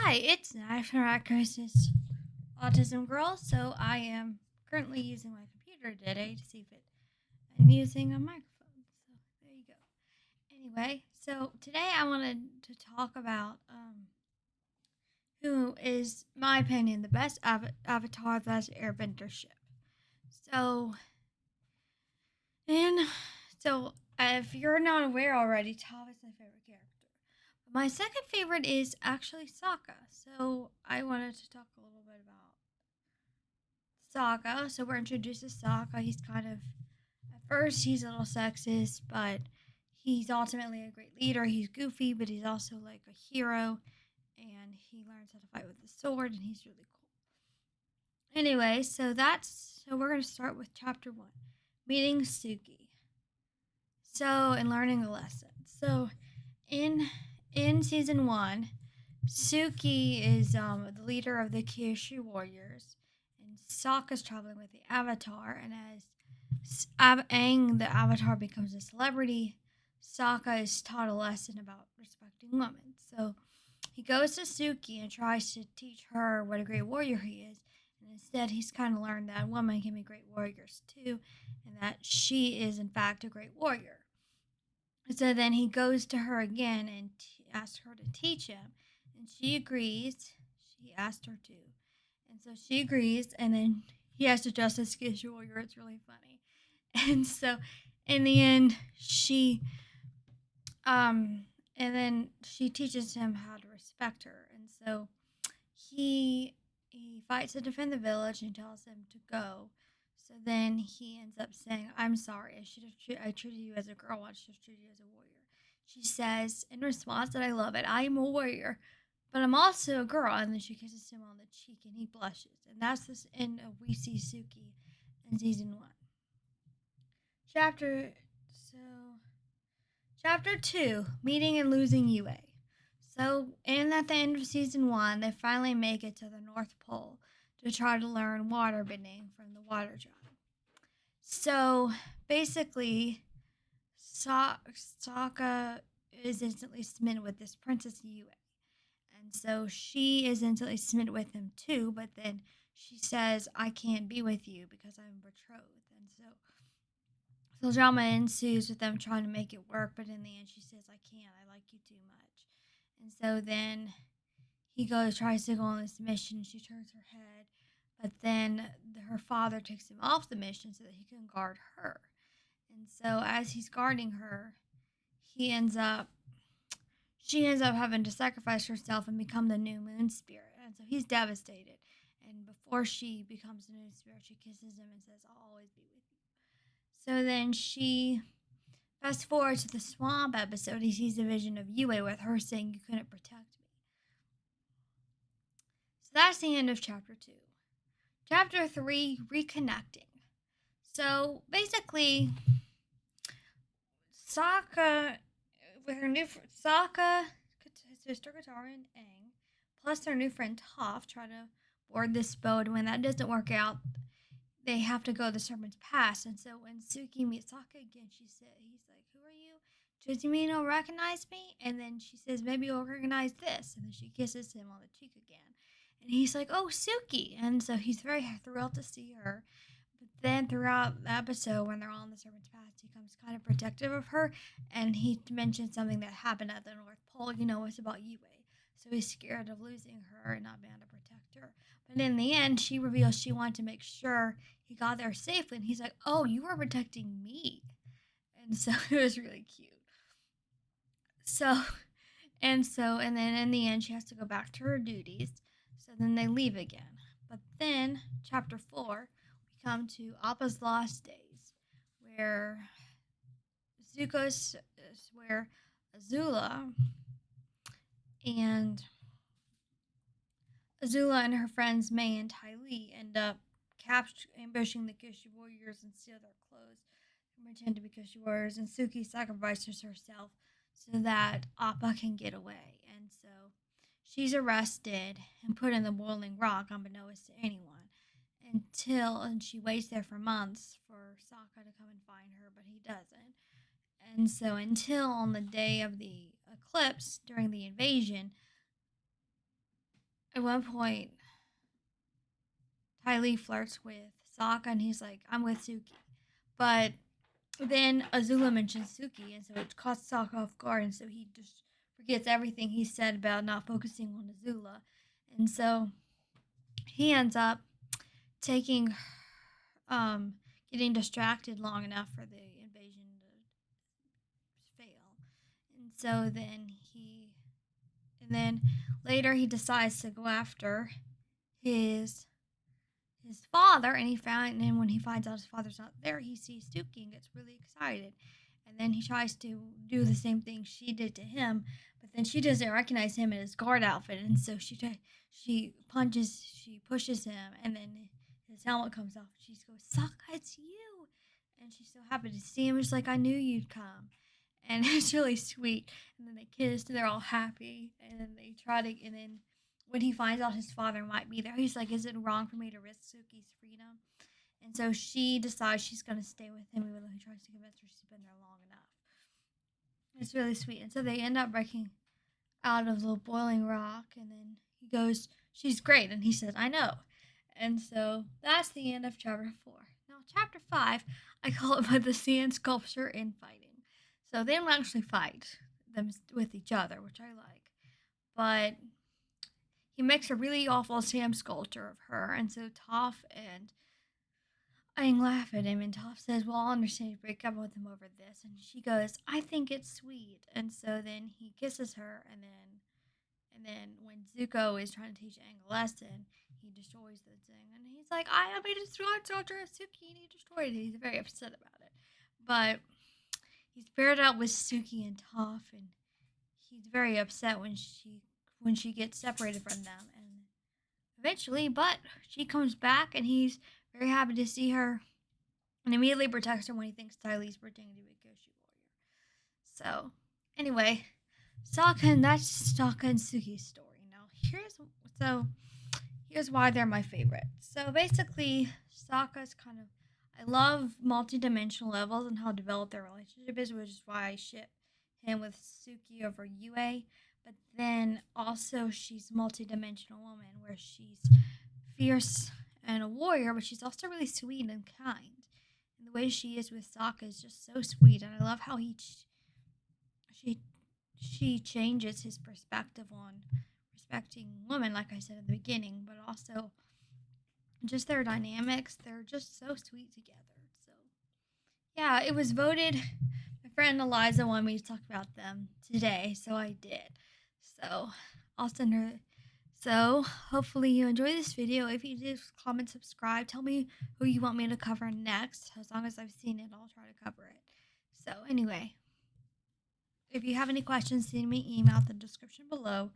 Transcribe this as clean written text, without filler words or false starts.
Hi, it's National Crisis Autism Girl. So I am currently using my computer today to see if I'm using a microphone. So there you go. Anyway, so today I wanted to talk about who is, my opinion, the best avatar that's airbender ship. So, and if you're not aware already, Toph is my favorite character. But my second favorite is actually Sokka. So I wanted to talk a little bit about Sokka. So we're introduced to Sokka. He's kind of, at first, he's a little sexist, but he's ultimately a great leader. He's goofy, but he's also like a hero, and he learns how to fight with the sword, and he's really cool. Anyway, so we're gonna start with chapter 1, meeting Suki. So and learning a lesson. So in season 1, Suki is the leader of the Kyushu warriors, and Sokka's traveling with the Avatar. And as Aang, the Avatar, becomes a celebrity, Sokka is taught a lesson about respecting women. So he goes to Suki and tries to teach her what a great warrior he is. And instead, he's kind of learned that women can be great warriors too, and that she is, in fact, a great warrior. So then he goes to her again and asks her to teach him, and she agrees. She asked her to, and so she agrees, and then he has to dress as Skizz Warrior. It's really funny, and so in the end, um, and then she teaches him how to respect her, and so he fights to defend the village and tells him to go. So then he ends up saying, "I'm sorry. I treated you as a girl. I should have treated you as a warrior." She says in response that I love it. I am a warrior, but I'm also a girl. And then she kisses him on the cheek, and he blushes. And that's this end of We See Suki in season 1. Chapter so Chapter 2, meeting and losing Yue. So, and at the end of season 1, they finally make it to the North Pole to try to learn water bending from the water tribe. So, basically, Sokka is instantly smitten with this Princess Yue. And so she is instantly smitten with him too, but then she says, I can't be with you because I'm betrothed. And so drama ensues with them trying to make it work, but in the end she says, I can't, I like you too much. And so then tries to go on this mission, she turns her head, but then her father takes him off the mission so that he can guard her. And so as he's guarding her, he ends up she ends up having to sacrifice herself and become the new moon spirit. And so he's devastated. And before she becomes the moon spirit, she kisses him and says, I'll always be with you. So then she fast forward to the swamp episode. He sees a vision of Yue with her saying, You couldn't protect me. So that's the end of chapter 2. Chapter 3, reconnecting. So basically, Sokka, with her new Sokka, his sister Katara, and Aang, plus their new friend Toph, try to board this boat. And when that doesn't work out, they have to go the Serpent's Pass. And so when Suki meets Sokka again, he's like, "Who are you? Does you mean you'll recognize me?" And then she says, "Maybe you'll recognize this." And then she kisses him on the cheek again. And he's like, "Oh, Suki!" And so he's very thrilled to see her. But then throughout the episode, when they're all in the Serpent's Pass, he becomes kind of protective of her, and he mentions something that happened at the North Pole. It's about Yue. So he's scared of losing her and not being able to protect her. But in the end, she reveals she wanted to make sure he got there safely. And he's like, "Oh, you were protecting me." And so it was really cute. So, and then in the end, she has to go back to her duties. So then they leave again. But then, chapter 4, we come to Appa's Lost Days, where where Azula and her friends May and Ty Lee end up ambushing the Kyushu warriors and steal their clothes and pretend to be Kyushu warriors. And Suki sacrifices herself so that Appa can get away. And so she's arrested and put in the boiling rock unbeknownst to anyone. And she waits there for months for Sokka to come and find her, but he doesn't. And so until on the day of the eclipse during the invasion, at one point, Ty Lee flirts with Sokka, and he's like, "I'm with Suki," but then Azula mentions Suki, and so it caught Sokka off guard, and so he just forgets everything he said about not focusing on Azula, and so he ends up taking, um, getting distracted long enough for the invasion to fail, and so then later he decides to go after his his father, and then when he finds out his father's not there, he sees Suki and gets really excited. And then he tries to do the same thing she did to him, but then she doesn't recognize him in his guard outfit, and so she pushes him, and then his helmet comes off. And she goes, "Sokka, it's you!" And she's so happy to see him. It's like, "I knew you'd come," and it's really sweet. And then they kiss, and they're all happy, and then they try to, and then when he finds out his father might be there, he's like, "Is it wrong for me to risk Suki's freedom?" And so she decides she's going to stay with him, even though he tries to convince her she's been there long enough. It's really sweet. And so they end up breaking out of the boiling rock, and then he goes, "She's great." And he says, "I know." And so that's the end of chapter 4. Now, chapter 5, I call it by the sand sculpture and fighting. So they don't actually fight them with each other, which I like. But he makes a really awful sand sculpture of her, and so Toph and Aang laugh at him, and Toph says, "Well, I'll understand you break up with him over this." And she goes, "I think it's sweet." And so then he kisses her, and then when Zuko is trying to teach Aang a lesson, he destroys the thing, and he's like, "I made a sculpture of Suki, and he destroyed it." He's very upset about it, but he's paired up with Suki and Toph, and he's very upset when she gets separated from them, and eventually, but she comes back, and he's very happy to see her, and immediately protects her when he thinks Ty Lee's pretending to be a Kyoshi warrior. So, anyway, that's Sokka and Suki's story. Now, here's why they're my favorite. So basically, Sokka's kind of, I love multi-dimensional levels and how developed their relationship is, which is why I ship him with Suki over Yue. But then also she's a multi-dimensional woman where she's fierce and a warrior, but she's also really sweet and kind. And the way she is with Sokka is just so sweet, and I love how she she changes his perspective on respecting women, like I said at the beginning, but also just their dynamics. They're just so sweet together. So yeah, it was voted. My friend Eliza wanted me to talk about them today, so I did. So I'll send her. So hopefully you enjoy this video. If you did, comment, subscribe. Tell me who you want me to cover next. As long as I've seen it, I'll try to cover it. So anyway, if you have any questions, send me an email in the description below.